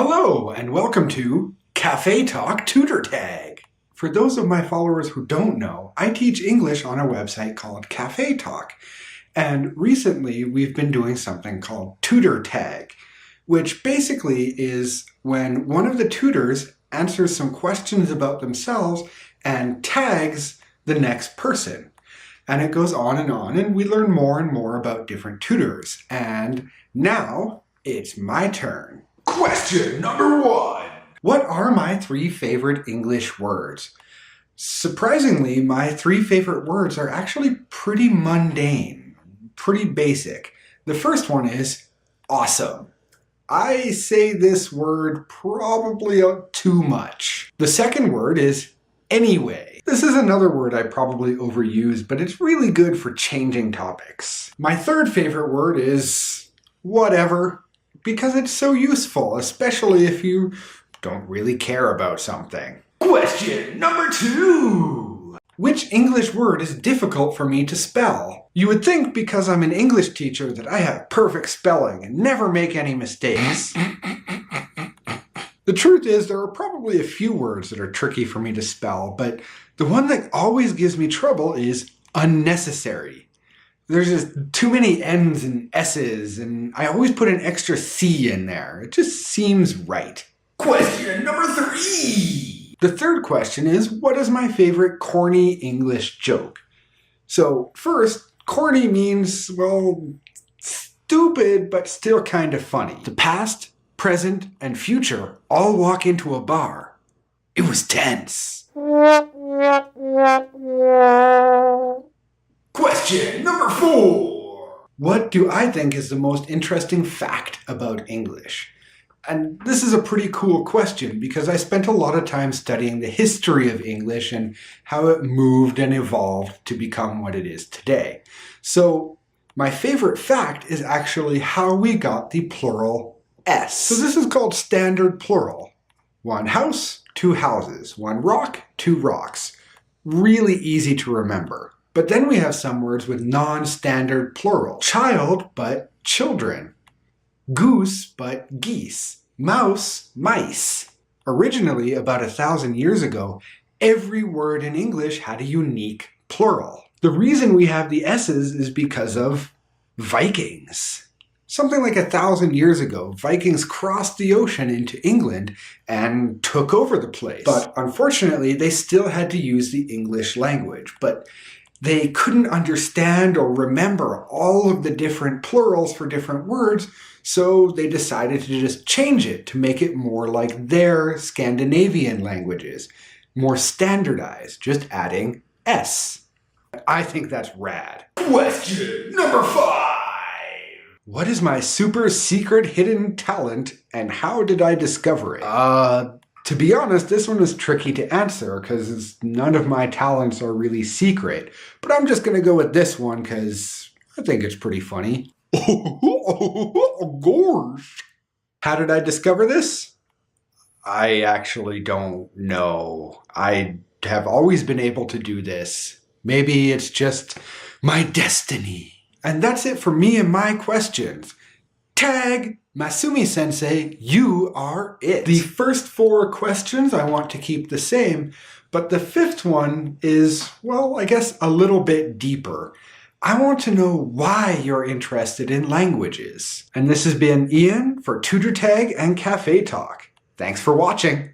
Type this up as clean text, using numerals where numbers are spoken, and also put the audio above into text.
Hello and welcome to Cafetalk Tutor Tag. For those of my followers who don't know, I teach English on a website called Cafetalk. And recently we've been doing something called Tutor Tag, which basically is when one of the tutors answers some questions about themselves and tags the next person. And it goes on, and we learn more and more about different tutors. And now it's my turn. Question number 1. What are my 3 favorite English words? Surprisingly, my 3 favorite words are actually pretty mundane, pretty basic. The first one is awesome. I say this word probably too much. The second word is anyway. This is another word I probably overuse, but it's really good for changing topics. My third favorite word is whatever, because it's so useful, especially if you don't really care about something. Question number 2. Which English word is difficult for me to spell? You would think because I'm an English teacher that I have perfect spelling and never make any mistakes. The truth is there are probably a few words that are tricky for me to spell, but the one that always gives me trouble is unnecessary. There's just too many N's and S's, and I always put an extra C in there. It just seems right. Question number 3. The third question is, what is my favorite corny English joke? So first, corny means, well, stupid, but still kind of funny. The past, present, and future all walk into a bar. It was tense. Question number 4. What do I think is the most interesting fact about English? And this is a pretty cool question because I spent a lot of time studying the history of English and how it moved and evolved to become what it is today. So my favorite fact is actually how we got the plural S. So this is called standard plural. 1 house, 2 houses. 1 rock, 2 rocks. Really easy to remember. But then we have some words with non-standard plural. Child, but children. Goose, but geese. Mouse, mice. Originally, about 1,000 years ago, every word in English had a unique plural. The reason we have the S's is because of Vikings. Something like 1,000 years ago, Vikings crossed the ocean into England and took over the place. But unfortunately, they still had to use the English language. But they couldn't understand or remember all of the different plurals for different words, so they decided to just change it to make it more like their Scandinavian languages. More standardized, just adding S. I think that's rad. Question number 5. What is my super secret hidden talent and how did I discover it? To be honest, this one is tricky to answer because none of my talents are really secret. But I'm just going to go with this one because I think it's pretty funny. Gosh. How did I discover this? I actually don't know. I have always been able to do this. Maybe it's just my destiny. And that's it for me and my questions. Tag! Masumi-sensei, you are it. The first 4 questions I want to keep the same, but the 5th one is, well, I guess a little bit deeper. I want to know why you're interested in languages. And this has been Ian for Tutor Tag and Cafetalk. Thanks for watching.